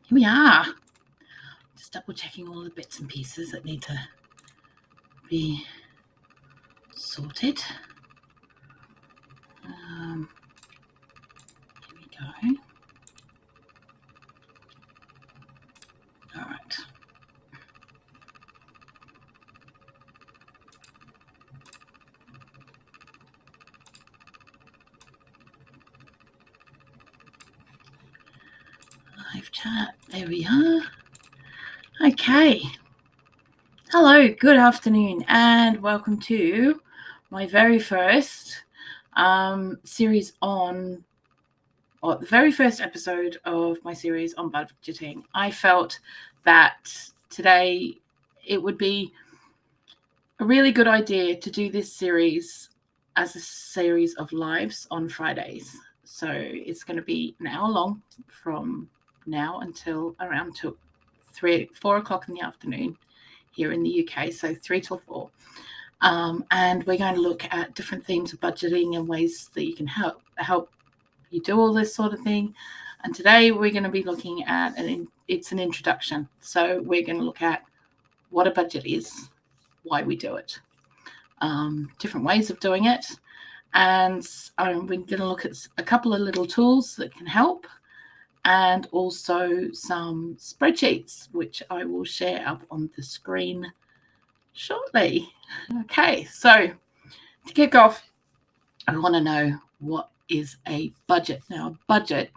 Here we are. Just double checking all the bits and pieces that need to be sorted. Here we go. All right. Live chat. There we are. Okay. Hello, good afternoon, and welcome to my very first series on, or the very first episode of my series on budgeting. I felt that today it would be a really good idea to do this series as a series of lives on Fridays. So it's going to be an hour long from now until around 4 o'clock in the afternoon here in the UK, so 3 till 4. And we're going to look at different themes of budgeting and ways that you can help you do all this sort of thing. And today we're going to be looking at, it's an introduction. So we're going to look at what a budget is, why we do it, different ways of doing it. And we're going to look at a couple of little tools that can help, and also some spreadsheets, which I will share up on the screen shortly. Okay, so to kick off, I want to know, what is a budget? Now, a budget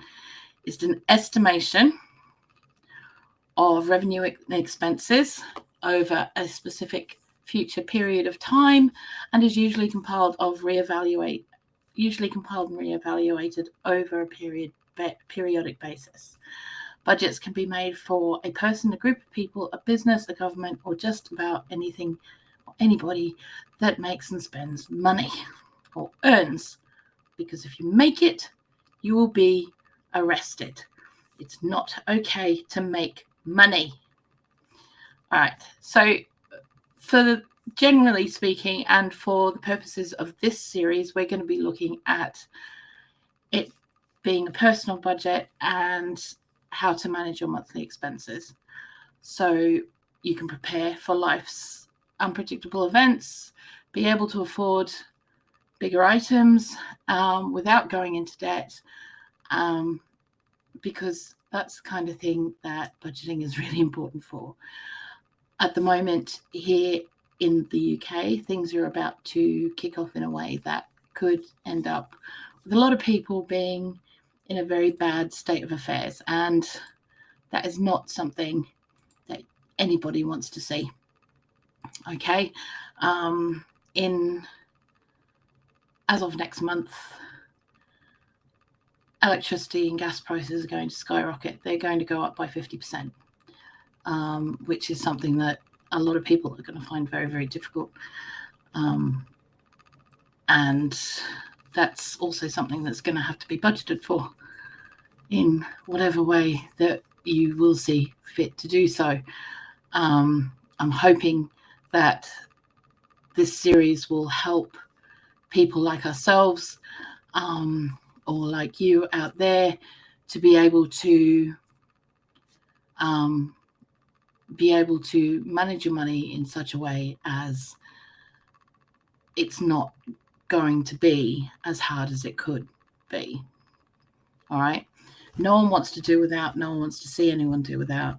is an estimation of revenue and expenses over a specific future period of time, and is usually compiled and reevaluated over a periodic basis. Budgets can be made for a person, a group of people, a business, a government, or just about anything or anybody that makes and spends money or earns. Because if you make it, you will be arrested. It's not okay to make money. All right, so generally speaking, and for the purposes of this series, we're going to be looking at it being a personal budget and how to manage your monthly expenses, so you can prepare for life's unpredictable events, be able to afford bigger items without going into debt, because that's the kind of thing that budgeting is really important for. At the moment here in the UK, things are about to kick off in a way that could end up with a lot of people being in a very bad state of affairs, and that is not something that anybody wants to see. Okay, as of next month, electricity and gas prices are going to skyrocket. They're going to go up by 50%, which is something that a lot of people are going to find very, very difficult. And that's also something that's going to have to be budgeted for in whatever way that you will see fit to do so. I'm hoping that this series will help people like ourselves, or like you out there, to be able to manage your money in such a way as it's not going to be as hard as it could be. All right. No one wants to do without. No one wants to see anyone do without.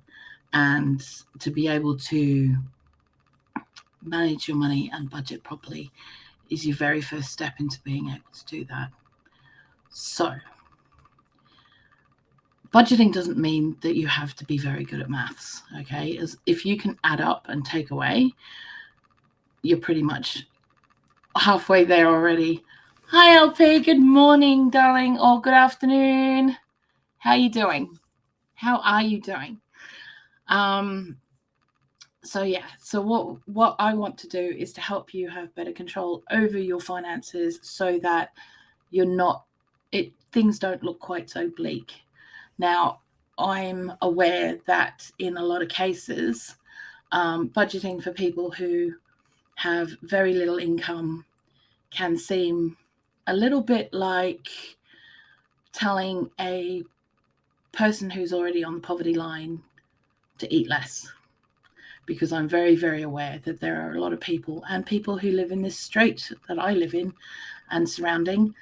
And to be able to manage your money and budget properly is your very first step into being able to do that. So, budgeting doesn't mean that you have to be very good at maths, okay? As if you can add up and take away, you're pretty much halfway there already. Hi, LP. Good morning, darling, or good afternoon. How are you doing? So what I want to do is to help you have better control over your finances, so that things don't look quite so bleak. Now, I'm aware that in a lot of cases, budgeting for people who have very little income can seem a little bit like telling a person who's already on the poverty line to eat less, because I'm very, very aware that there are a lot of people, and people who live in this street that I live in and surrounding,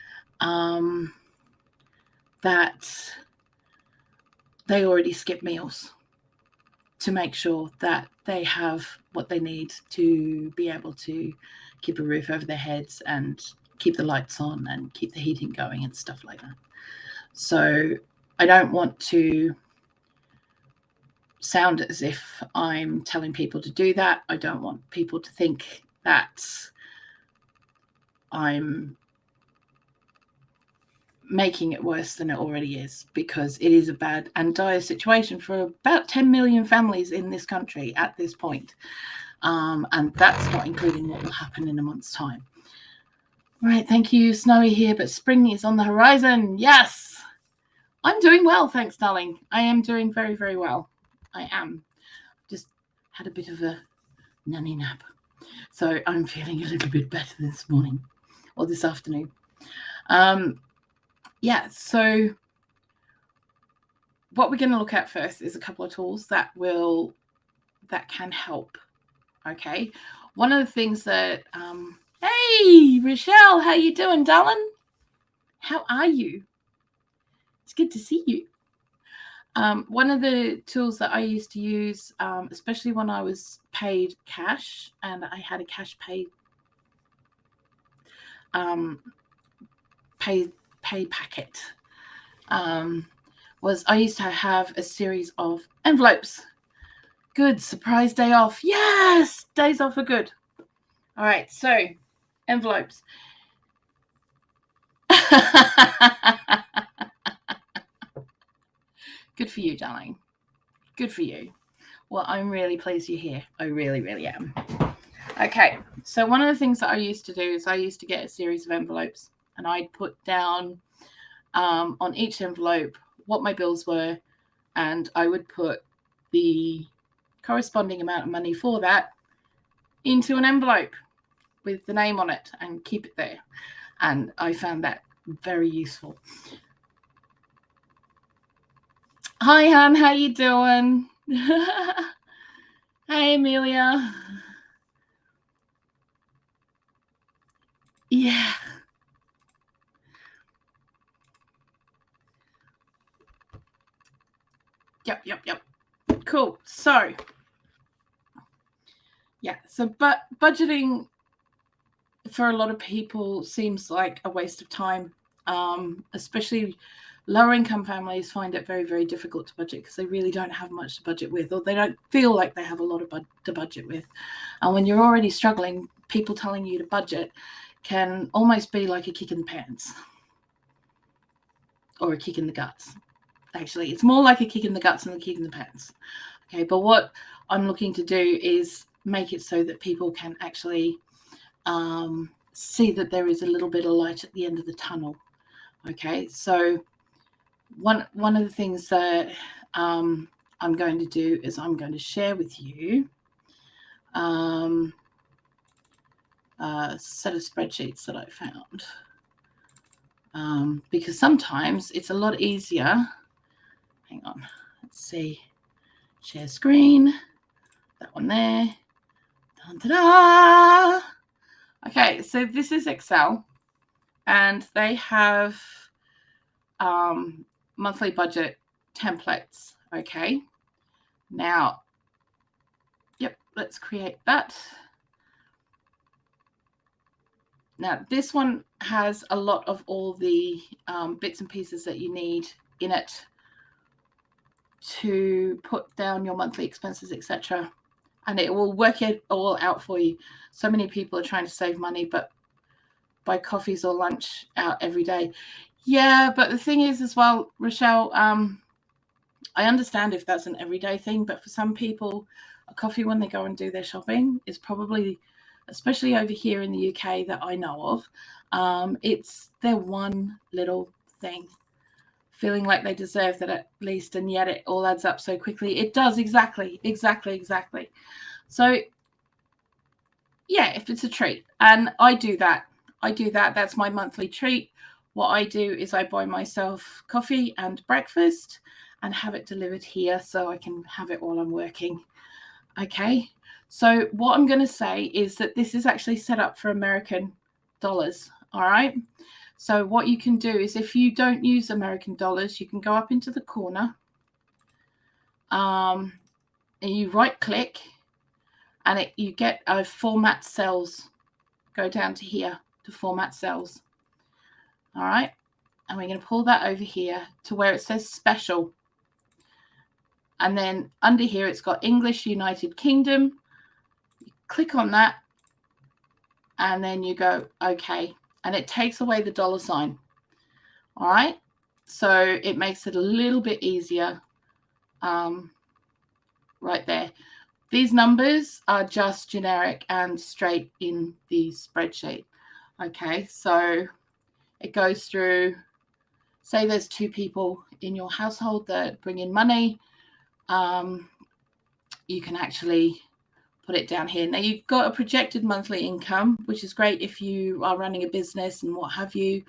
that they already skip meals to make sure that they have what they need to be able to keep a roof over their heads and keep the lights on and keep the heating going and stuff like that. So I don't want to sound as if I'm telling people to do that. I don't want people to think that I'm making it worse than it already is, because it is a bad and dire situation for about 10 million families in this country at this point. And that's not including what will happen in a month's time. Right, thank you. Snowy here, but spring is on the horizon. Yes, I'm doing well, thanks, darling. I am doing very, very well. I am. Just had a bit of a nanny nap, so I'm feeling a little bit better this morning or this afternoon. Yeah, so what we're going to look at first is a couple of tools that can help. Okay, one of the things that hey Rochelle, how you doing, darling? How are you? It's good to see you. One of the tools that I used to use, especially when I was paid cash and I had a cash pay packet, was I used to have a series of envelopes. Good, surprise day off. Yes, days off are good. All right, so envelopes. Good for you, darling. Good for you. Well, I'm really pleased you're here. I really, really am. Okay, so one of the things that I used to do is I used to get a series of envelopes, and I'd put down on each envelope what my bills were, and I would put the corresponding amount of money for that into an envelope with the name on it and keep it there. And I found that very useful. Hi, Han, how you doing? Hey, Amelia. Yeah. Yep. Cool. So, yeah. So, but budgeting for a lot of people seems like a waste of time, especially lower income families find it very, very difficult to budget because they really don't have much to budget with, or they don't feel like they have a lot of to budget with. And when you're already struggling, people telling you to budget can almost be like a kick in the pants or a kick in the guts. Actually, it's more like a kick in the guts than a kick in the pants. Okay, but what I'm looking to do is make it so that people can actually see that there is a little bit of light at the end of the tunnel. Okay, so one of the things that I'm going to do is I'm going to share with you a set of spreadsheets that I found, because sometimes it's a lot easier. Hang on, let's see. Share screen. That one there. Da-da-da! Okay, so this is Excel, and they have monthly budget templates. Okay, now, yep, let's create that. Now, this one has a lot of all the bits and pieces that you need in it to put down your monthly expenses, etc. And it will work it all out for you. So many people are trying to save money, but buy coffees or lunch out every day. Yeah, but the thing is as well, Rochelle, I understand if that's an everyday thing, but for some people, a coffee when they go and do their shopping is probably, especially over here in the UK that I know of, it's their one little thing. Feeling like they deserve that at least, and yet it all adds up so quickly. It does, exactly. So, yeah, if it's a treat, and I do that. That's my monthly treat. What I do is I buy myself coffee and breakfast, and have it delivered here so I can have it while I'm working. Okay, so what I'm going to say is that this is actually set up for American dollars. All right, so what you can do is, if you don't use American dollars, you can go up into the corner, and you right click, and you get a format cells. Go down to here to format cells. All right, and we're going to pull that over here to where it says special. And then under here, it's got English United Kingdom. You click on that, and then you go OK, and it takes away the dollar sign. All right, so it makes it a little bit easier right there. These numbers are just generic and straight in the spreadsheet. Okay, so it goes through, say there's 2 people in your household that bring in money. You can actually put it down here. Now, you've got a projected monthly income, which is great if you are running a business and what have you,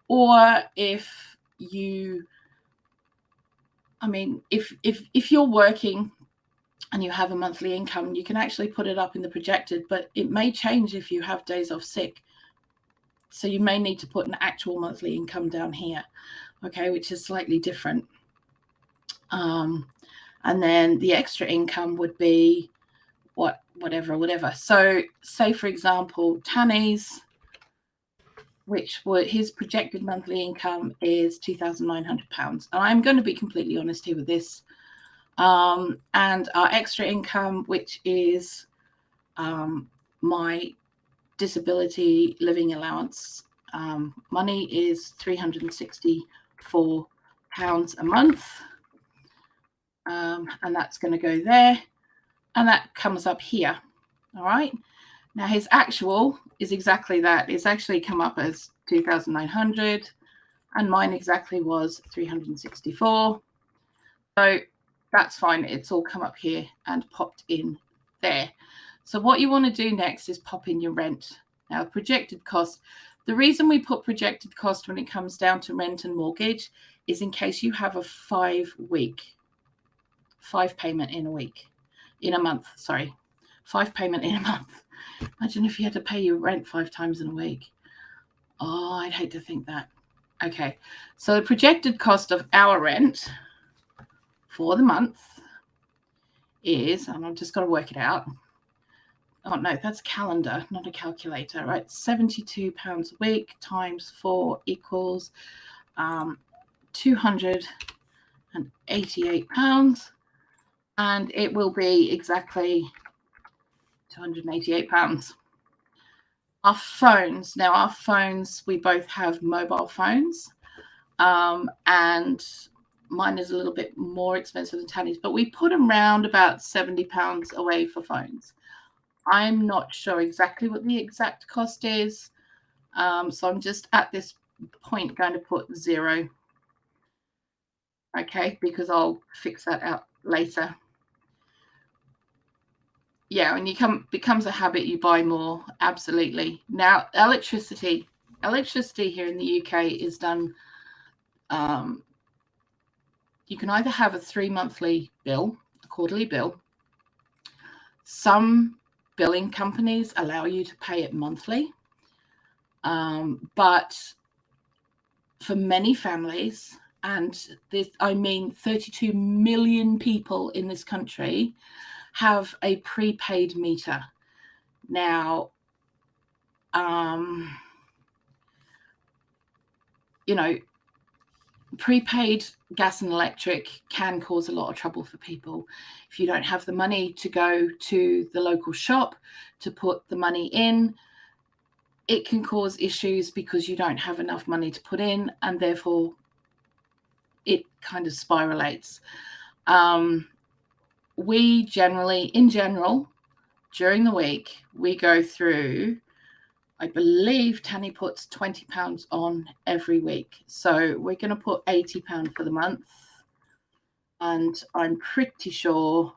or if you, if you're working and you have a monthly income, you can actually put it up in the projected, but it may change if you have days off sick. So you may need to put an actual monthly income down here, okay, which is slightly different. And then the extra income would be whatever. So say, for example, Tanny's, his projected monthly income is £2,900. And I'm going to be completely honest here with this. And our extra income, which is my disability living allowance money, is £364 a month. And that's going to go there. And that comes up here. All right. Now, his actual is exactly that. It's actually come up as 2,900, and mine exactly was 364. So that's fine. It's all come up here and popped in there. So what you want to do next is pop in your rent. Now, projected cost. The reason we put projected cost when it comes down to rent and mortgage is in case you have a 5 payment in a month. 5 payment in a month. Imagine if you had to pay your rent 5 times in a week. Oh, I'd hate to think that. Okay, so the projected cost of our rent for the month is, and I've just got to work it out. Oh, no, that's calendar, not a calculator, right? £72 a week times 4 equals £288. And it will be exactly £288. Our phones. Now, our phones, we both have mobile phones. And mine is a little bit more expensive than Tanny's, but we put them round about £70 away for phones. I'm not sure exactly what the exact cost is. So I'm just at this point going to put 0. Okay, because I'll fix that out later. Yeah, when becomes a habit, you buy more. Absolutely. Now, electricity here in the UK is done. You can either have a 3-monthly bill, a quarterly bill. Some billing companies allow you to pay it monthly, but for many families, and 32 million people in this country, have a prepaid meter. Now, prepaid gas and electric can cause a lot of trouble for people. If you don't have the money to go to the local shop to put the money in, it can cause issues because you don't have enough money to put in, and therefore it kind of spiralates. We in general, during the week, we go through, I believe Tanny puts £20 on every week. So we're going to put £80 for the month. And I'm pretty sure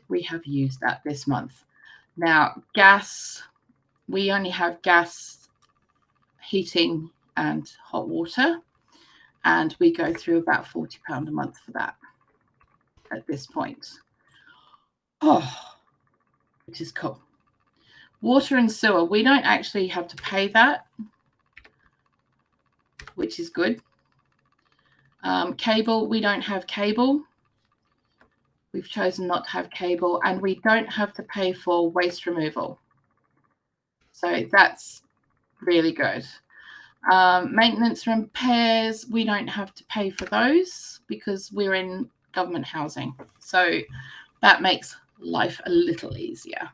we have used that this month. Now, gas, we only have gas, heating and hot water. And we go through about £40 a month for that at this point. Which is cool. Water and sewer, we don't actually have to pay that, which is good. Cable, we don't have cable. We've chosen not to have cable, and we don't have to pay for waste removal. So that's really good. Maintenance and repairs, we don't have to pay for those because we're in government housing. So that makes life a little easier.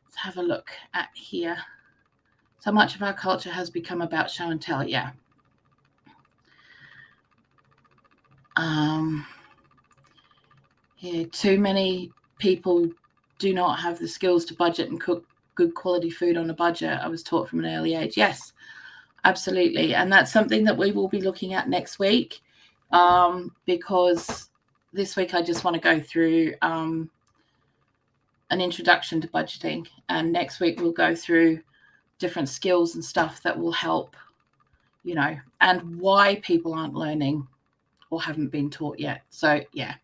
Let's have a look at here. So much of our culture has become about show and tell, yeah. Too many people do not have the skills to budget and cook good quality food on a budget. I was taught from an early age. Yes, absolutely. And that's something that we will be looking at next week, because this week I just want to go through an introduction to budgeting. And next week we'll go through different skills and stuff that will help, and why people aren't learning or haven't been taught yet. So, yeah.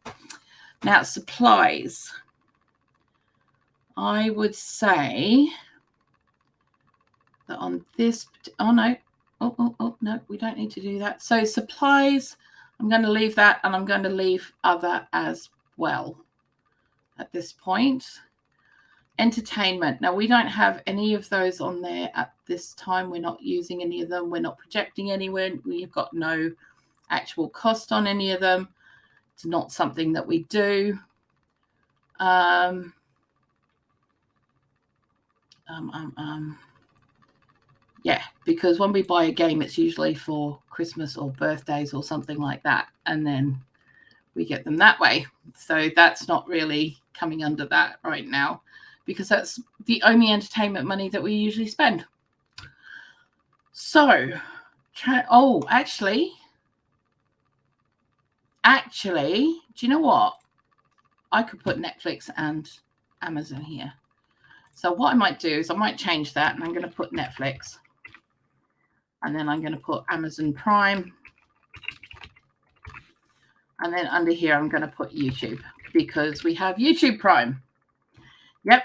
Now, supplies. I would say that on this, no, we don't need to do that. So supplies, I'm going to leave that, and I'm going to leave other as well at this point. Entertainment. Now, we don't have any of those on there at this time. We're not using any of them. We're not projecting anywhere. We've got no actual cost on any of them. It's not something that we do. Yeah, because when we buy a game, it's usually for Christmas or birthdays or something like that, and then we get them that way. So that's not really coming under that right now, because that's the only entertainment money that we usually spend. So, actually, do you know what? I could put Netflix and Amazon here. So what I might do is I might change that, and I'm going to put Netflix, and then I'm going to put Amazon Prime, and then under here I'm going to put YouTube, because we have YouTube Prime. Yep.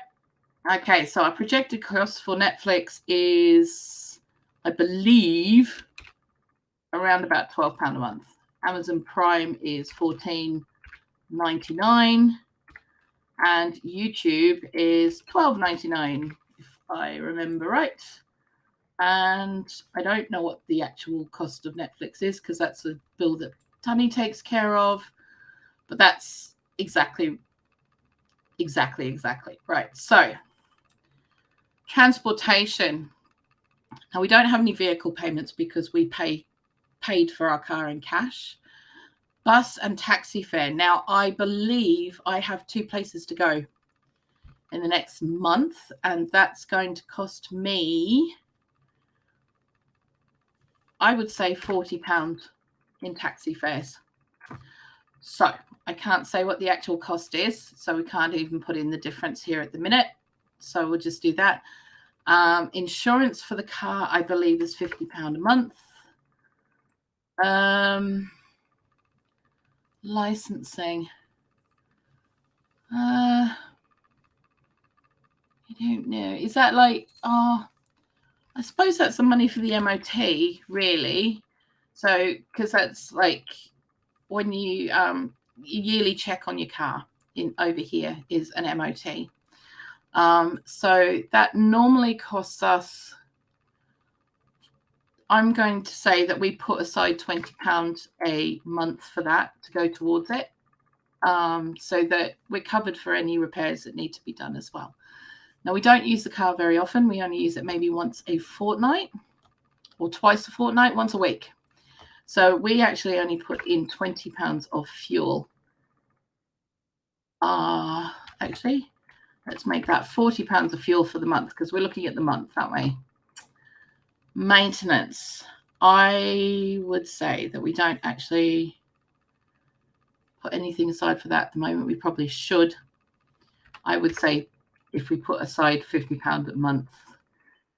Okay, so our projected cost for Netflix is, I believe, around about £12 a month. Amazon Prime is $14.99, and YouTube is $12.99, if I remember right. And I don't know what the actual cost of Netflix is, because that's a bill that Tunny takes care of. But that's exactly right. So, transportation. Now, we don't have any vehicle payments because we paid for our car in cash. Bus and taxi fare. Now, I believe I have 2 places to go in the next month, and that's going to cost me, I would say, £40 in taxi fares. So I can't say what the actual cost is, so we can't even put in the difference here at the minute. So we'll just do that. Insurance for the car, I believe, is £50 a month. Licensing. I don't know. Is that like, I suppose that's the money for the MOT, really. So, because that's like when you yearly check on your car over here is an MOT. So that normally costs us, I'm going to say that we put aside £20 a month for that to go towards it, so that we're covered for any repairs that need to be done as well. Now, we don't use the car very often. We only use it maybe once a fortnight or twice a fortnight, once a week. So we actually only put in £20 of fuel. Actually, let's make that £40 of fuel for the month, because we're looking at the month that way. Maintenance. I would say that we don't actually put anything aside for that at the moment. We probably should. I would say if we put aside £50 a month,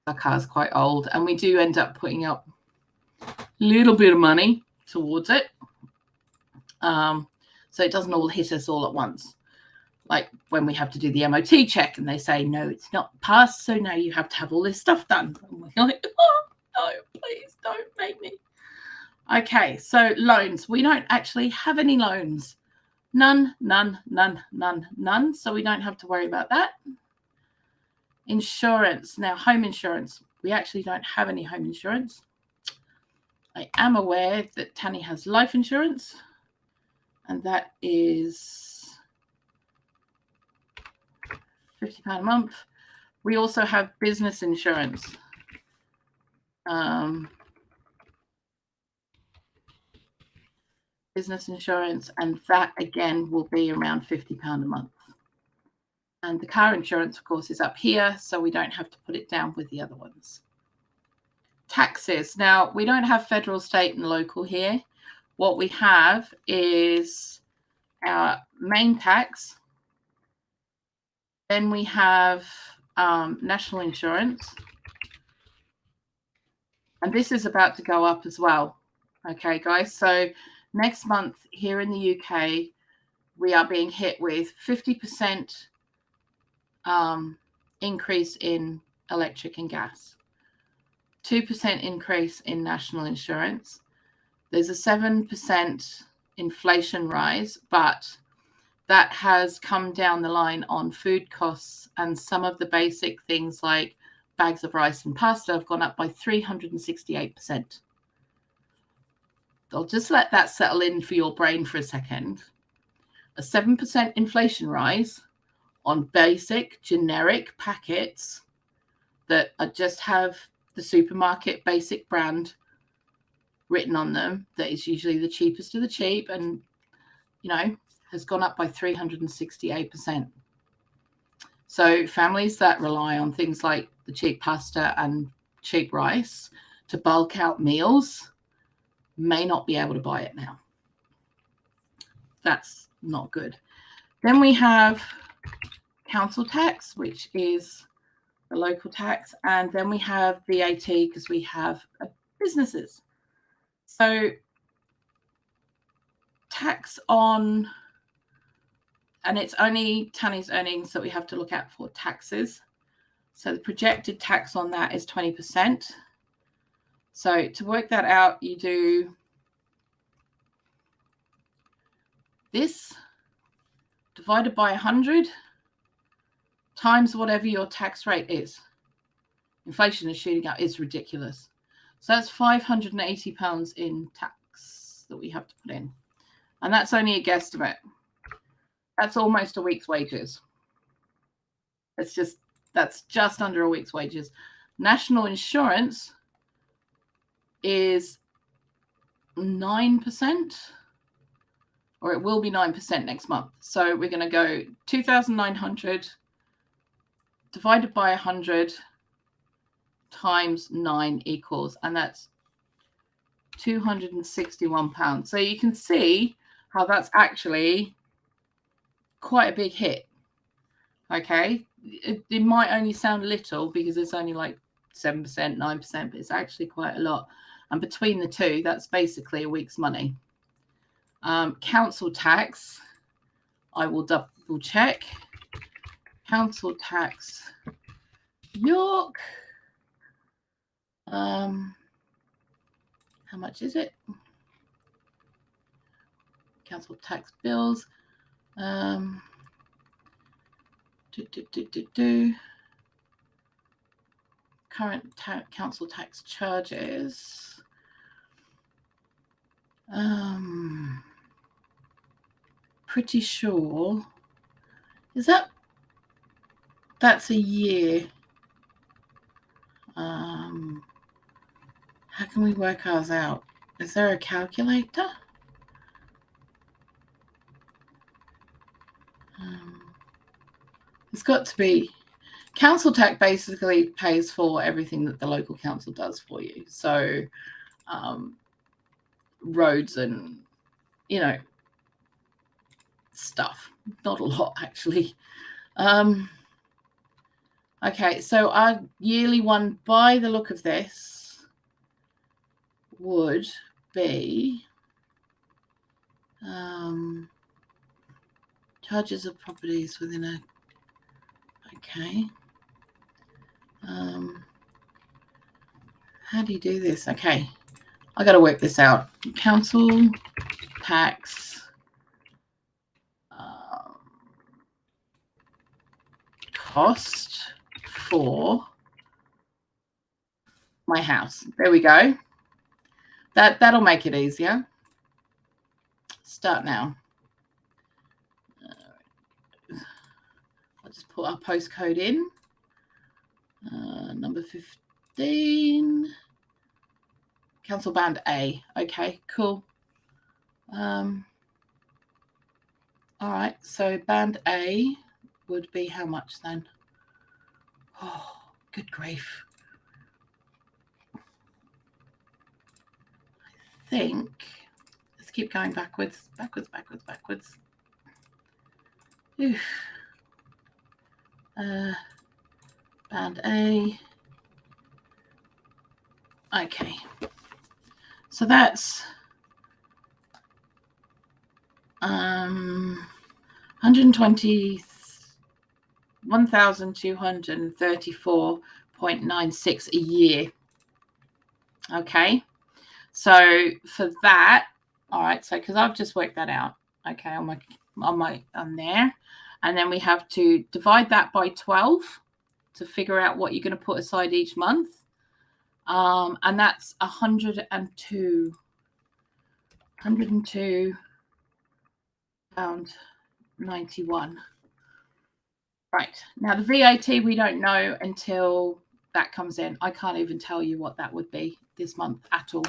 our car's quite old, and we do end up putting up a little bit of money towards it. So it doesn't all hit us all at once. Like when we have to do the MOT check and they say, no, it's not passed, so now you have to have all this stuff done. And we're like, oh, no, please don't make me. Okay, so loans. We don't actually have any loans. None. So we don't have to worry about that. Insurance. Now, home insurance. We actually don't have any home insurance. I am aware that Tanny has life insurance, and that is £50 a month. We also have business insurance. Business insurance, and that again will be around £50 a month. And the car insurance, of course, is up here, so we don't have to put it down with the other ones. Taxes. Now, we don't have federal, state, and local here. What we have is our main tax. Then we have national insurance. And this is about to go up as well. Okay, guys. So next month here in the UK, we are being hit with 50% increase in electric and gas, 2% increase in national insurance. There's a 7% inflation rise, but that has come down the line on food costs, and some of the basic things like bags of rice and pasta have gone up by 368%. I'll just let that settle in for your brain for a second. A 7% inflation rise on basic generic packets that just have the supermarket basic brand written on them, that is usually the cheapest of the cheap, and has gone up by 368%. So families that rely on things like the cheap pasta and cheap rice to bulk out meals may not be able to buy it now. That's not good. Then we have council tax, which is the local tax, and then we have VAT because we have businesses. So tax on, and it's only Tanny's earnings that we have to look at for taxes. So the projected tax on that is 20%. So to work that out, you do this divided by 100 times whatever your tax rate is. Inflation is shooting up. It's ridiculous. So that's £580 in tax that we have to put in. And that's only a guesstimate. That's almost a week's wages. That's just under a week's wages. National insurance is 9%, or it will be 9% next month. So we're going to go 2,900 divided by 100 times 9 equals, and that's £261. So you can see how that's actually quite a big hit. Okay, it might only sound little because it's only like 7%, 9%, but it's actually quite a lot. And between the two, that's basically a week's money. Council tax, I will double check. Council tax, York. How much is it? Council tax bills. Current council tax charges. Pretty sure. Is that's a year? How can we work ours out? Is there a calculator? It's got to be. Council tax basically pays for everything that the local council does for you. So roads and, stuff. Not a lot, actually. Okay, so our yearly one, by the look of this, would be Charges of properties within a... Okay. How do you do this? Okay. I got to work this out. Council tax cost for my house. There we go. That'll make it easier. Start now. I'll just put our postcode in. Number 15. Council band A. Okay, cool. All right, so band A would be how much then? Oh, good grief. I think, let's keep going backwards. Oof. Band A. Okay. So that's 1,234.96 a year. Okay. So for that, all right, so because I've just worked that out, okay, on there. And then we have to divide that by 12 to figure out what you're going to put aside each month. And that's 102 pound 91. Right. Now the VAT we don't know until that comes in. I can't even tell you what that would be this month at all.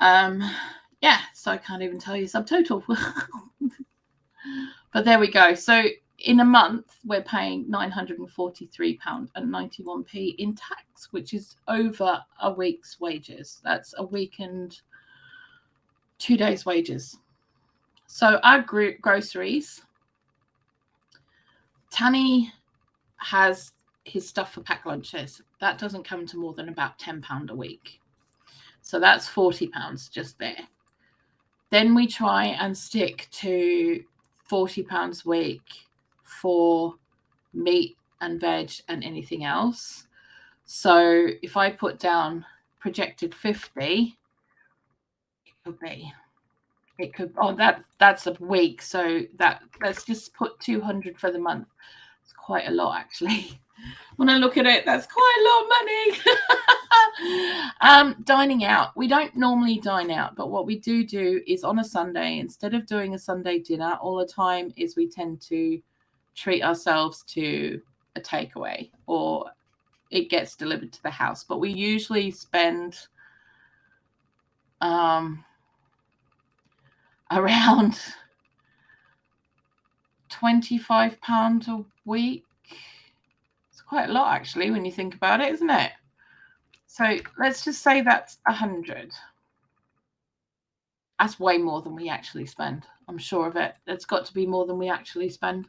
Yeah, so I can't even tell you subtotal. But there we go. So in a month, we're paying £943.91 in tax, which is over a week's wages. That's a week and 2 days' wages. So our groceries, Tanny has his stuff for packed lunches. That doesn't come to more than about £10 a week. So that's £40 just there. Then we try and stick to £40 a week for meat and veg and anything else. So if I put down projected 50, it could that's a week. So let's just put 200 for the month. It's quite a lot actually. When I look at it, that's quite a lot of money. Dining out. We don't normally dine out, but what we do is on a Sunday, instead of doing a Sunday dinner all the time, is we tend to treat ourselves to a takeaway or it gets delivered to the house. But we usually spend around £25 a week. Quite a lot actually when you think about it, isn't it? So let's just say that's 100. That's way more than we actually spend. I'm sure of it. It's got to be more than we actually spend.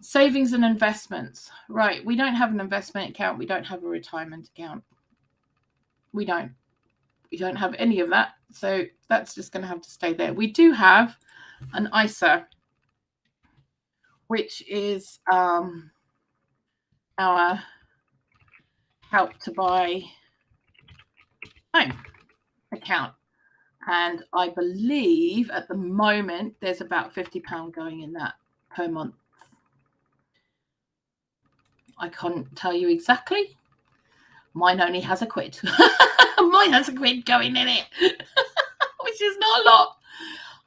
Savings and investments. Right. We don't have an investment account. We don't have a retirement account. We don't have any of that. So that's just going to have to stay there. We do have an ISA, which is our help to buy home account. And I believe at the moment there's about £50 going in that per month. I can't tell you exactly. Mine only has £1. Mine has £1 going in it, which is not a lot.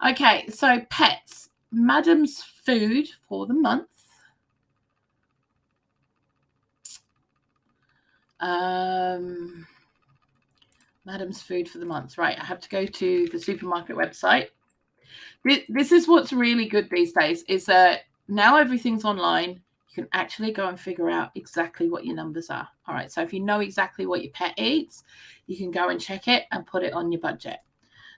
Okay, so pets. Madam's food for the month. Madam's food for the month. Right, I have to go to the supermarket website. This is what's really good these days, is that now everything's online. You can actually go and figure out exactly what your numbers are. All right, so if you know exactly what your pet eats, you can go and check it and put it on your budget.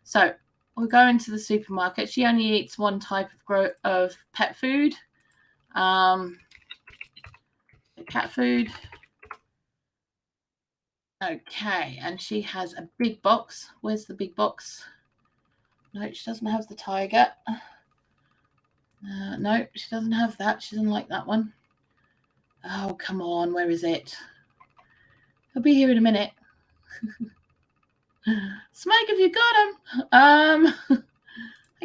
So we'll go into the supermarket. She only eats one type of pet food. Cat food. Okay, and she has a big box. Where's the big box? No, she doesn't have the tiger. No, she doesn't have that. She doesn't like that one. Oh, come on. Where is it? He'll be here in a minute. Smike, have you got him? I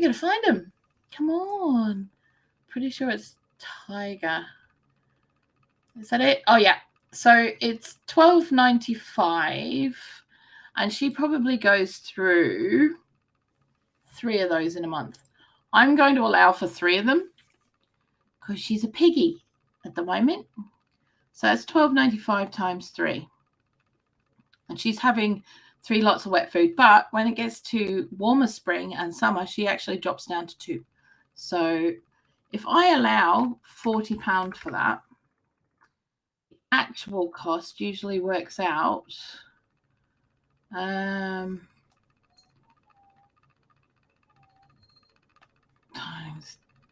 gotta find him. Come on. Pretty sure it's tiger. Is that it? Oh, yeah. So it's $12.95, and she probably goes through 3 of those in a month. I'm going to allow for 3 of them because she's a piggy at the moment. So that's $12.95 times 3. And she's having 3 lots of wet food. But when it gets to warmer spring and summer, she actually drops down to 2. So if I allow £40 for that, the actual cost usually works out times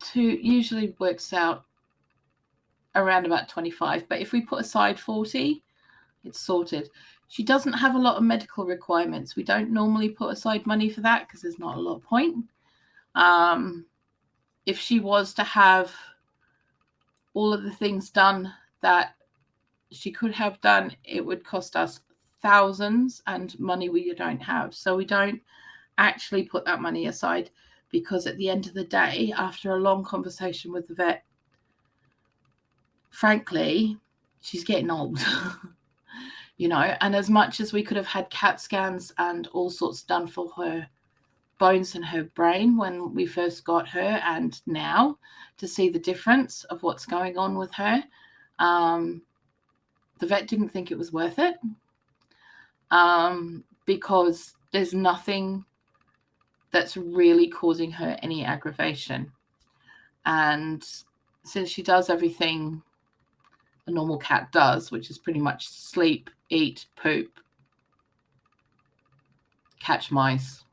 2, usually works out around about 25. But if we put aside 40, it's sorted. She doesn't have a lot of medical requirements. We don't normally put aside money for that because there's not a lot of point. If she was to have all of the things done that she could have done, it would cost us thousands, and money we don't have. So we don't actually put that money aside because at the end of the day, after a long conversation with the vet, frankly, she's getting old. You know, and as much as we could have had CAT scans and all sorts done for her bones and her brain when we first got her, and now to see the difference of what's going on with her, the vet didn't think it was worth it, because there's nothing that's really causing her any aggravation. And since she does everything a normal cat does, which is pretty much sleep, eat, poop, catch mice,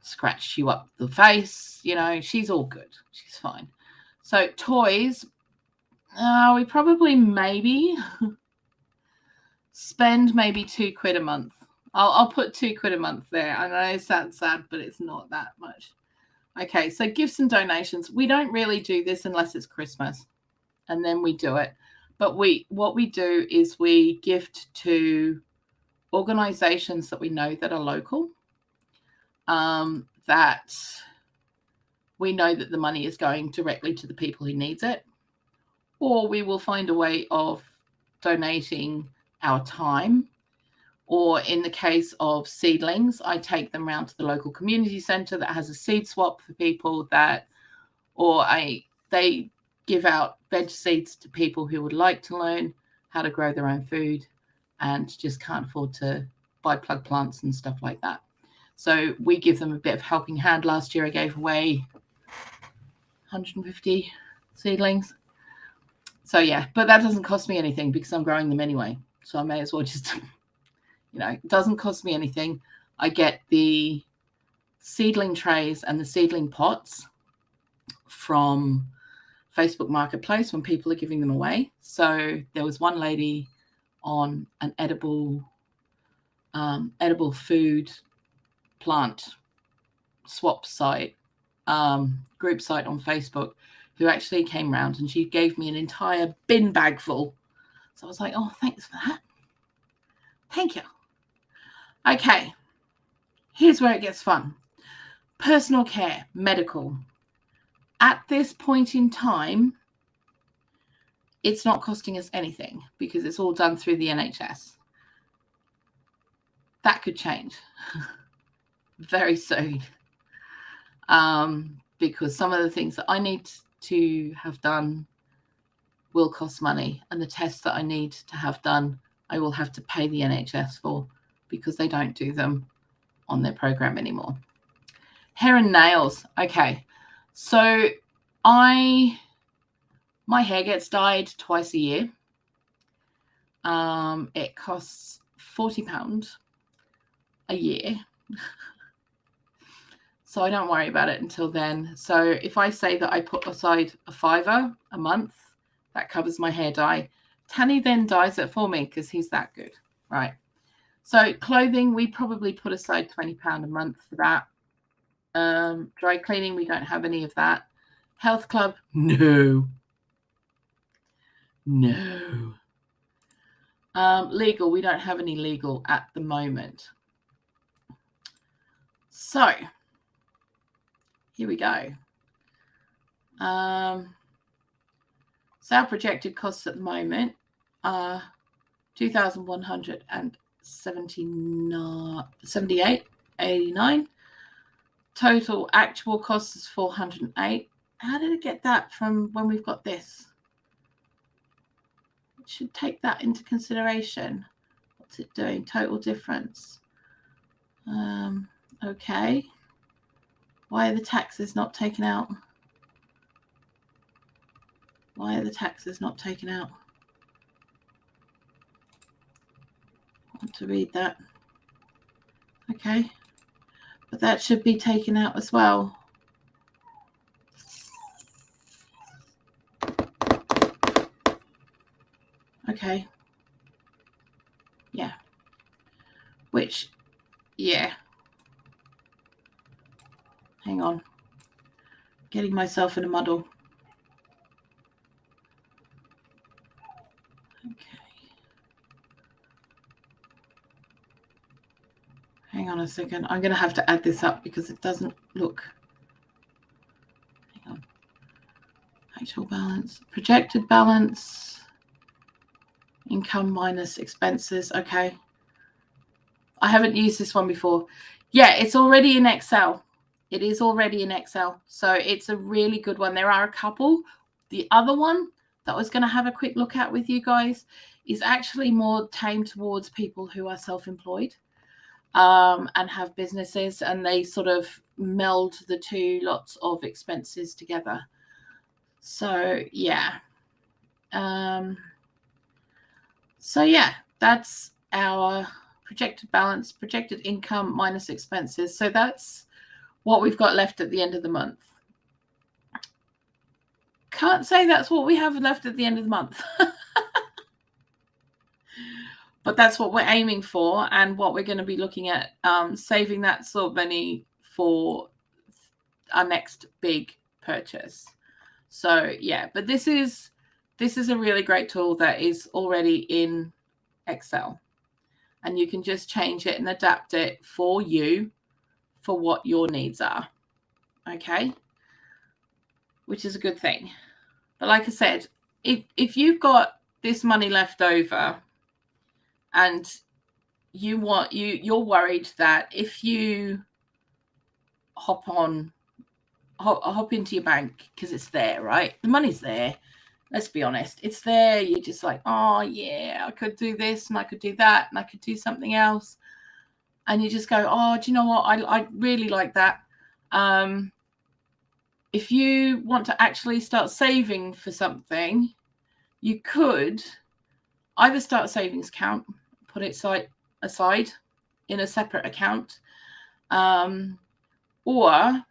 scratch you up the face, you know, she's all good. She's fine. So toys, we probably maybe spend maybe £2 a month. I'll put £2 a month there. I know it sounds sad, but it's not that much. Okay, so gifts and donations. We don't really do this unless it's Christmas, and then we do it. But what we do is we gift to organizations that we know that are local, that we know that the money is going directly to the people who needs it, or we will find a way of donating our time. Or in the case of seedlings, I take them around to the local community center that has a seed swap for people that, or they give out veg seeds to people who would like to learn how to grow their own food and just can't afford to buy plug plants and stuff like that. So we give them a bit of helping hand. Last year I gave away 150 seedlings. So yeah, but that doesn't cost me anything because I'm growing them anyway. So I may as well just, you know, it doesn't cost me anything. I get the seedling trays and the seedling pots from Facebook Marketplace when people are giving them away. So there was one lady on an edible food plant swap site, group site on Facebook, who actually came round and she gave me an entire bin bag full. So I was like, oh, thanks for that. Thank you. Okay, here's where it gets fun. Personal care, medical. At this point in time, it's not costing us anything because it's all done through the NHS. That could change very soon, because some of the things that I need to have done will cost money, and the tests that I need to have done, I will have to pay the NHS for because they don't do them on their program anymore. Hair and nails. Okay, so my hair gets dyed twice a year. It costs £40 a year. So I don't worry about it until then. So if I say that I put aside a £5 a month, that covers my hair dye. Tanny then dyes it for me because he's that good, right? So clothing, we probably put aside £20 a month for that. Dry cleaning, we don't have any of that. Health club, no. Legal, we don't have any legal at the moment. So here we go. So our projected costs at the moment are $2,178.89. Total actual cost is $408. How did it get that from when we've got this? It should take that into consideration. What's it doing? Total difference. Okay. Why are the taxes not taken out? Why are the taxes not taken out? I want to read that. Okay. But that should be taken out as well. Okay. Yeah. Which, yeah. Hang on. Getting myself in a muddle. Okay. Hang on a second. I'm going to have to add this up because it doesn't look. Hang on. Actual balance. Projected balance. Income minus expenses. Okay. I haven't used this one before. Yeah, it's already in Excel. It is already in Excel. So it's a really good one. There are a couple. The other one that I was going to have a quick look at with you guys is actually more taimed towards people who are self-employed and have businesses, and they sort of meld the two lots of expenses together. So yeah. So yeah, that's our projected balance, projected income minus expenses. So that's what we've got left at the end of the month. Can't say that's what we have left at the end of the month. But that's what we're aiming for and what we're going to be looking at, saving that sort of money for our next big purchase. So yeah, but this is a really great tool that is already in Excel, and you can just change it and adapt it for you for what your needs are. Okay, which is a good thing. But like I said, if you've got this money left over and you're worried that if you hop into your bank, because it's there, right? The money's there. Let's be honest. It's there. You're just like, oh yeah, I could do this and I could do that and I could do something else. And you just go, oh, do you know what? I really like that. If you want to actually start saving for something, you could either start a savings account, put it aside in a separate account, or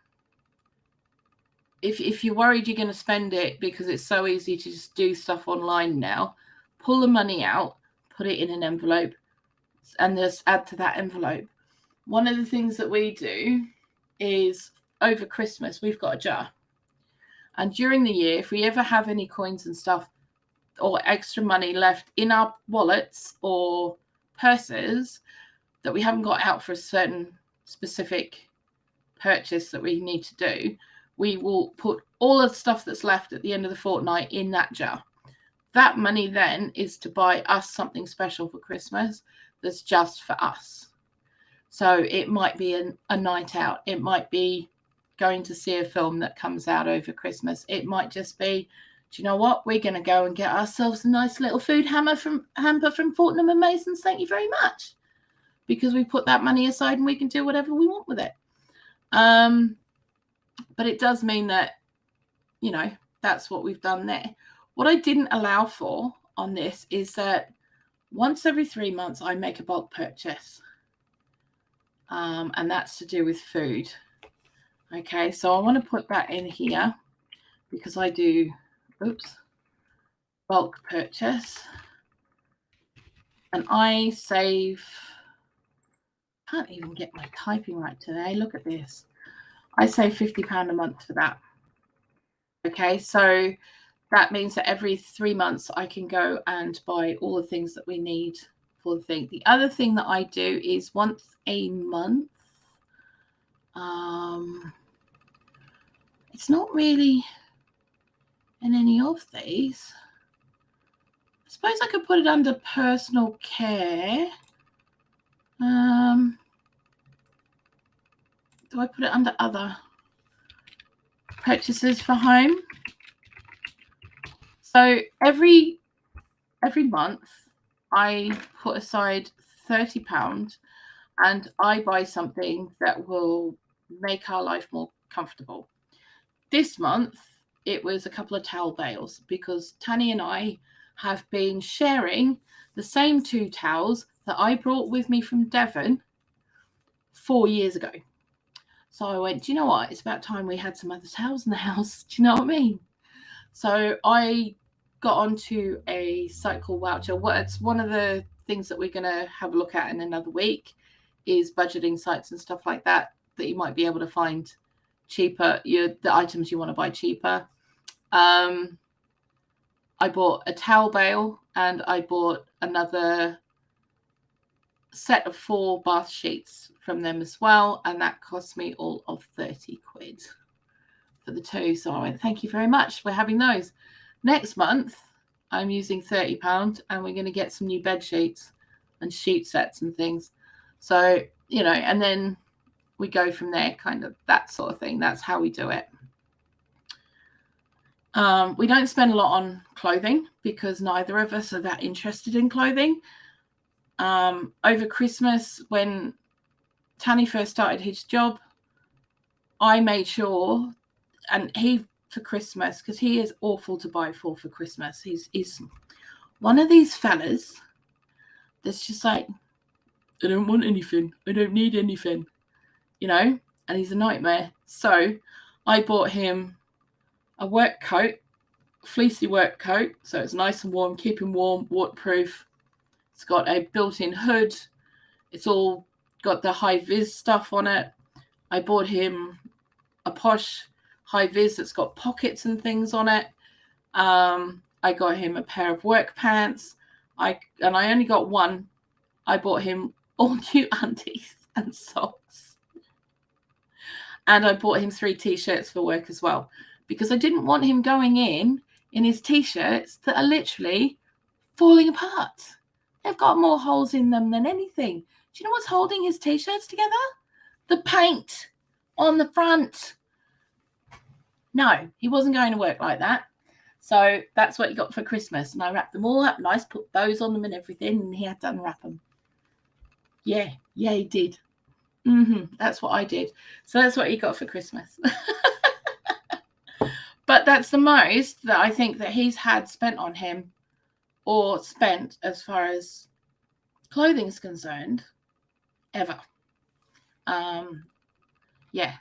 if you're worried you're going to spend it because it's so easy to just do stuff online now, pull the money out, put it in an envelope, and just add to that envelope. One of the things that we do is over Christmas, we've got a jar. And during the year, if we ever have any coins and stuff or extra money left in our wallets or purses that we haven't got out for a certain specific purchase that we need to do, we will put all of the stuff that's left at the end of the fortnight in that jar. That money then is to buy us something special for Christmas that's just for us. So it might be a night out. It might be going to see a film that comes out over Christmas. It might just be, do you know what? We're going to go and get ourselves a nice little food hamper from Fortnum and Mason's. Thank you very much. Because we put that money aside and we can do whatever we want with it. But it does mean that, you know, that's what we've done there. What I didn't allow for on this is that once every 3 months, I make a bulk purchase. And that's to do with food. Okay, so I want to put that in here because I do, bulk purchase. And I save, can't even get my typing right today. Look at this. I save £50 a month for that. Okay, so that means that every 3 months I can go and buy all the things that we need for the thing. The other thing that I do is once a month, it's not really in any of these. I suppose I could put it under personal care. Do I put it under other purchases for home? So every month I put aside £30 and I buy something that will make our life more comfortable. This month it was a couple of towel bales because Tanny and I have been sharing the same 2 towels that I brought with me from Devon 4 years ago. So I went, do you know what? It's about time we had some other towels in the house. Do you know what I mean? So I got onto a site called Voucher. It's one of the things that we're going to have a look at in another week is budgeting sites and stuff like that you might be able to find cheaper, the items you want to buy cheaper. I bought a towel bale and I bought another set of 4 bath sheets from them as well, and that cost me all of 30 quid for the 2. So I went, thank you very much for having those. Next month I'm using £30 and we're going to get some new bed sheets and sheet sets and things. So, and then we go from there, kind of that sort of thing. That's how we do it. We don't spend a lot on clothing because neither of us are that interested in clothing. Over Christmas, when Tanny first started his job, I made sure, and he for Christmas, because he is awful to buy for Christmas. He's one of these fellas that's just like, I don't want anything. I don't need anything, and he's a nightmare. So I bought him a work coat, fleecy work coat, so it's nice and warm, keep him warm, waterproof. It's got a built-in hood. It's all got the high-vis stuff on it. I bought him a posh high-vis that's got pockets and things on it. I got him a pair of work pants. I only got one. I bought him all new undies and socks. And I bought him 3 T-shirts for work as well, because I didn't want him going in his T-shirts that are literally falling apart. They've got more holes in them than anything. Do you know what's holding his T-shirts together? The paint on the front. No, he wasn't going to work like that. So that's what he got for Christmas. And I wrapped them all up nice, put bows on them and everything, and he had to unwrap them. Yeah, he did. That's what I did. So that's what he got for Christmas. But that's the most that I think that he's had spent on him, or spent as far as clothing is concerned, ever.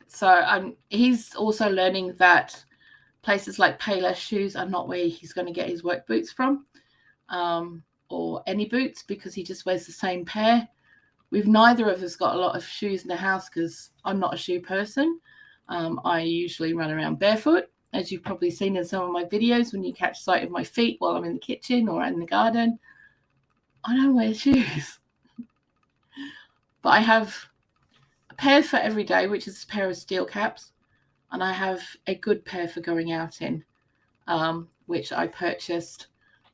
So he's also learning that places like Payless shoes are not where he's going to get his work boots from, or any boots, because he just wears the same pair. We've neither of us got a lot of shoes in the house because I'm not a shoe person. I usually run around barefoot, as you've probably seen in some of my videos when you catch sight of my feet while I'm in the kitchen or in the garden. I don't wear shoes. But I have a pair for every day, which is a pair of steel caps. And I have a good pair for going out in, which I purchased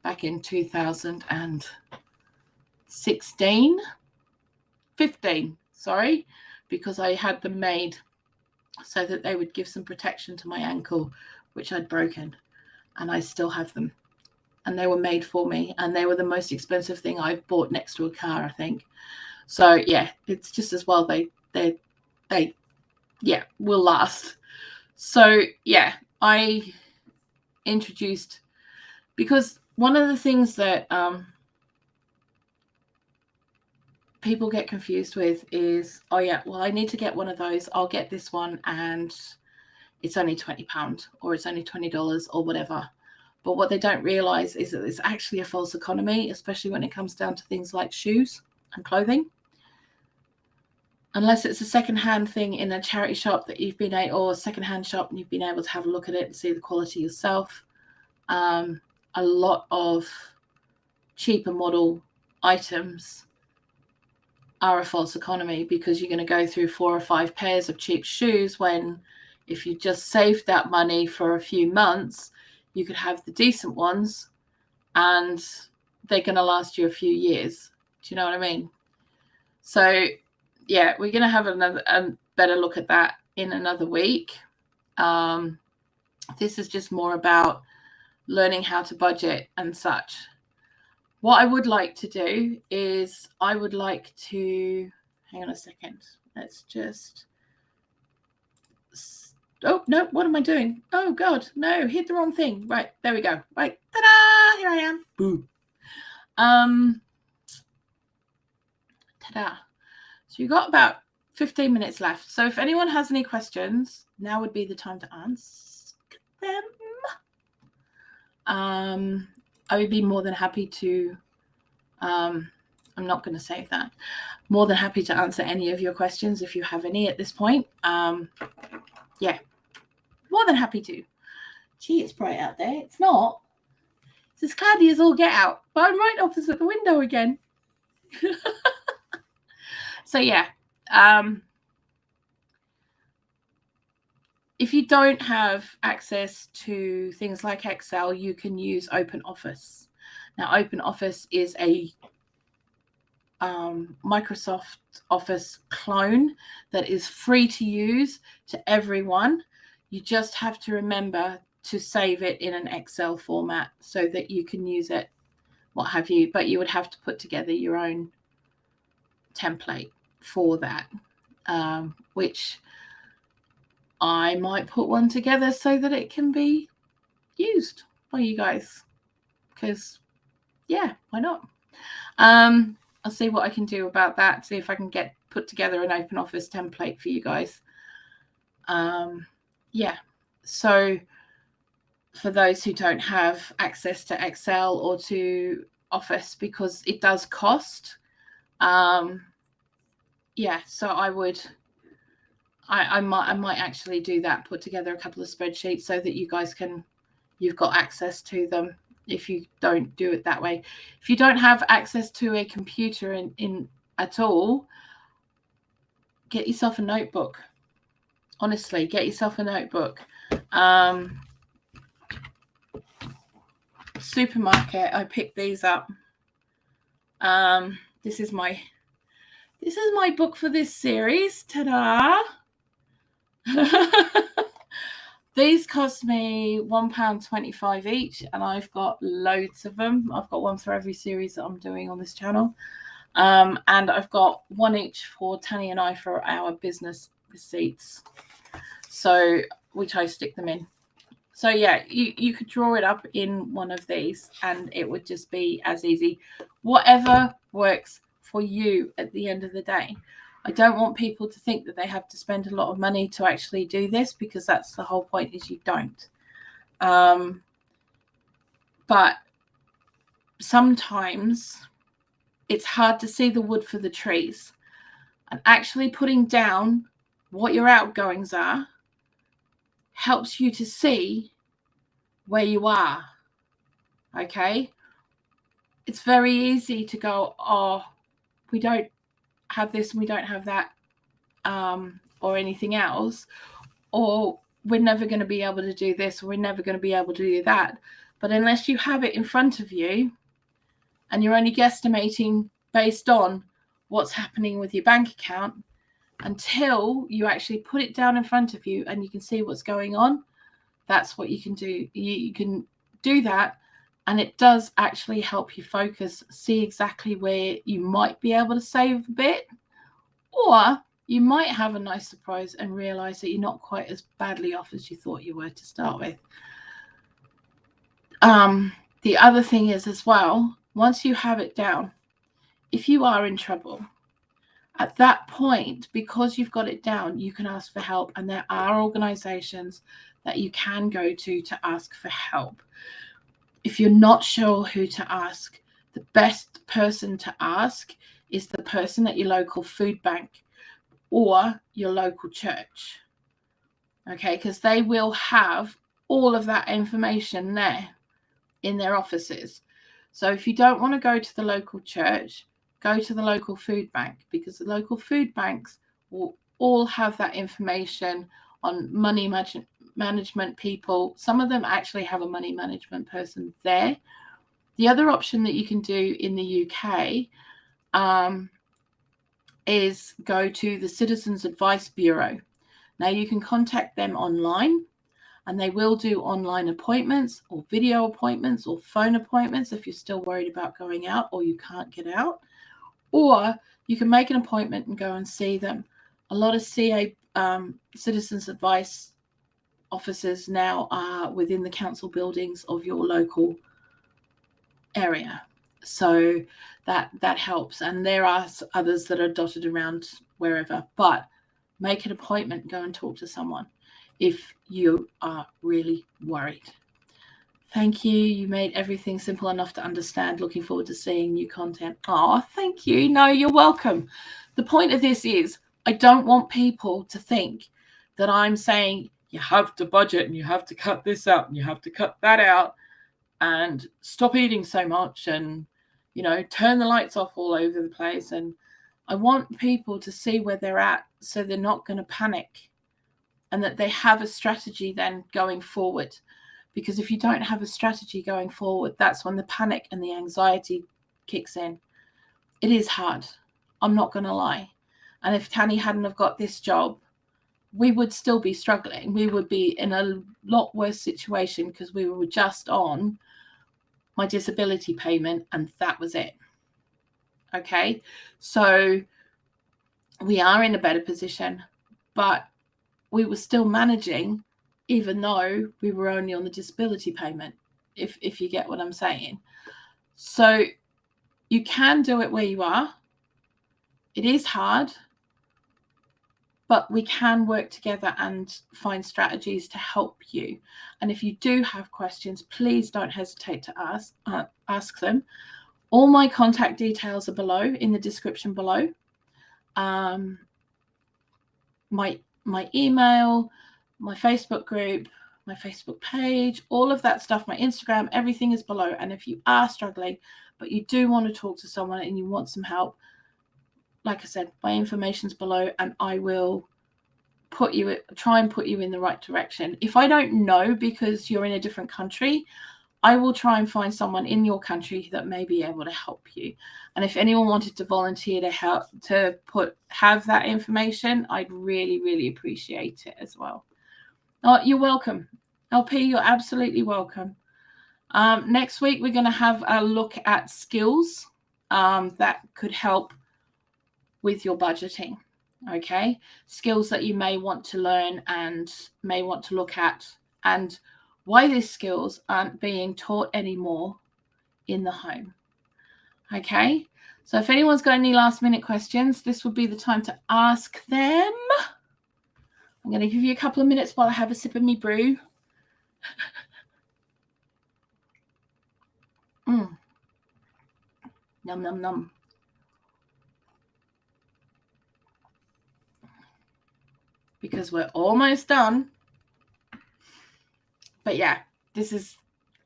back in 2015, because I had them made so that they would give some protection to my ankle, which I'd broken, and I still have them. And they were made for me, and they were the most expensive thing I've bought next to a car, I think. So yeah, it's just as well they will last. So yeah, I introduced, because one of the things that people get confused with is, oh yeah, well, I need to get one of those. I'll get this one and it's only £20 or it's only $20 or whatever. But what they don't realize is that it's actually a false economy, especially when it comes down to things like shoes and clothing. unless it's a secondhand thing in a charity shop that you've been or a secondhand shop and you've been able to have a look at it and see the quality yourself. A lot of cheaper model items are a false economy, because you're going to go through 4 or 5 pairs of cheap shoes, when if you just saved that money for a few months, you could have the decent ones and they're going to last you a few years. Do you know what I mean? So yeah, we're going to have a better look at that in another week. This is just more about learning how to budget and such. What I would like to do is I would like to, hang on a second. Let's just, oh, no, what am I doing? Oh, God, no, hit the wrong thing. Right, there we go. Right, ta-da, here I am. Boom. Ta-da. So you've got about 15 minutes left. So if anyone has any questions, now would be the time to ask them. I would be more than happy to, I'm not going to save that. More than happy to answer any of your questions if you have any at this point. Yeah, more than happy to. Gee, it's bright out there. It's not. It's as cloudy as all get out, but I'm right opposite the window again. So yeah, if you don't have access to things like Excel, you can use OpenOffice. Now, OpenOffice is a Microsoft Office clone that is free to use to everyone. You just have to remember to save it in an Excel format so that you can use it, what have you, but you would have to put together your own template for that, which I might put one together so that it can be used by you guys, because yeah, why not? I'll see what I can do about that, see if I can put together an OpenOffice template for you guys. Yeah, so for those who don't have access to Excel or to Office, because it does cost, yeah, so I might actually do that, put together a couple of spreadsheets so that you guys you've got access to them if you don't do it that way. If you don't have access to a computer in at all, get yourself a notebook. Honestly, get yourself a notebook. Supermarket, I picked these up. This is my book for this series. Ta-da! These cost me £1.25 each, and I've got loads of them. I've got one for every series that I'm doing on this channel. And I've got one each for Tanny and I for our business receipts, so which I stick them in. So yeah, you could draw it up in one of these and it would just be as easy. Whatever works for you at the end of the day. I don't want people to think that they have to spend a lot of money to actually do this, because that's the whole point, is you don't. But sometimes it's hard to see the wood for the trees, and actually putting down what your outgoings are helps you to see where you are. Okay, it's very easy to go, oh, we don't have this and we don't have that, or anything else, or we're never going to be able to do this, or we're never going to be able to do that. But unless you have it in front of you and you're only guesstimating based on what's happening with your bank account, until you actually put it down in front of you and you can see what's going on, that's what you can do. You can do that, and it does actually help you focus, see exactly where you might be able to save a bit, or you might have a nice surprise and realize that you're not quite as badly off as you thought you were to start with. The other thing is as well, once you have it down, if you are in trouble, at that point, because you've got it down, you can ask for help, and there are organizations that you can go to ask for help. If you're not sure who to ask, the best person to ask is the person at your local food bank. or your local church. Okay, because they will have all of that information there in their offices. So if you don't want to go to the local church, go to the local food bank, because the local food banks will all have that information on money management people. Some of them actually have a money management person there. The other option that you can do in the UK is go to the Citizens Advice Bureau. Now you can contact them online, and they will do online appointments or video appointments or phone appointments if you're still worried about going out or you can't get out. Or you can make an appointment and go and see them. A lot of CA Citizens Advice offices now are within the council buildings of your local area. So that helps. And there are others that are dotted around wherever. But make an appointment, go and talk to someone if you are really worried. Thank you. You made everything simple enough to understand. Looking forward to seeing new content. Oh, thank you. No, you're welcome. The point of this is I don't want people to think that I'm saying you have to budget and you have to cut this out and you have to cut that out and stop eating so much and, turn the lights off all over the place. And I want people to see where they're at so they're not going to panic, and that they have a strategy then going forward. Because if you don't have a strategy going forward, that's when the panic and the anxiety kicks in. It is hard. I'm not going to lie. And if Tanny hadn't have got this job, we would still be struggling. We would be in a lot worse situation because we were just on my disability payment and that was it. Okay, so we are in a better position, but we were still managing even though we were only on the disability payment, if you get what I'm saying. So you can do it where you are. It is hard, but we can work together and find strategies to help you. And if you do have questions, please don't hesitate to ask them. All my contact details are below in the description below. My email, my Facebook group, my Facebook page, all of that stuff, my Instagram, everything is below. And if you are struggling, but you do want to talk to someone and you want some help, like I said, my information's below and I will try and put you in the right direction. If I don't know because you're in a different country, I will try and find someone in your country that may be able to help you. And if anyone wanted to volunteer to help have that information, I'd really, really appreciate it as well. Oh, you're welcome. LP, you're absolutely welcome. Next week, we're going to have a look at skills that could help with your budgeting. Okay, skills that you may want to learn and may want to look at, and why these skills aren't being taught anymore in the home. Okay, so if anyone's got any last minute questions, this would be the time to ask them. I'm going to give you a couple of minutes while I have a sip of me brew. Yum, yum, yum. Because we're almost done. But yeah,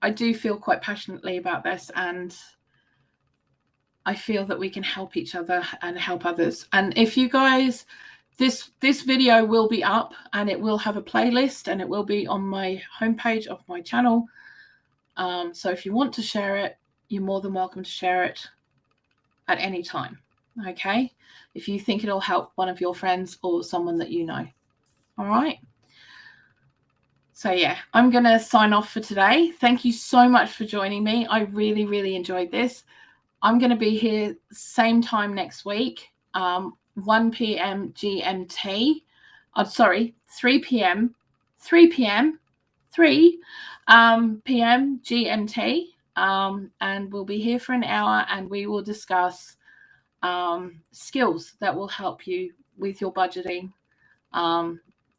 I do feel quite passionately about this, and I feel that we can help each other and help others. And if you guys, this video will be up and it will have a playlist and it will be on my homepage of my channel. So if you want to share it, you're more than welcome to share it at any time. Okay, if you think it'll help one of your friends or someone that you know. All right. So yeah, I'm going to sign off for today. Thank you so much for joining me. I really, really enjoyed this. I'm going to be here same time next week, 1 p.m. GMT. 3 p.m. 3 p.m. GMT. And we'll be here for an hour and we will discuss skills that will help you with your budgeting,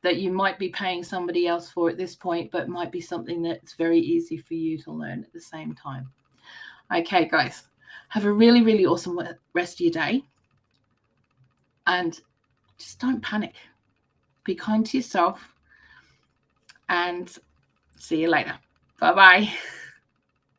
that you might be paying somebody else for at this point, but might be something that's very easy for you to learn at the same time. Okay, guys, have a really, really awesome rest of your day. And just don't panic. Be kind to yourself, and see you later. Bye-bye.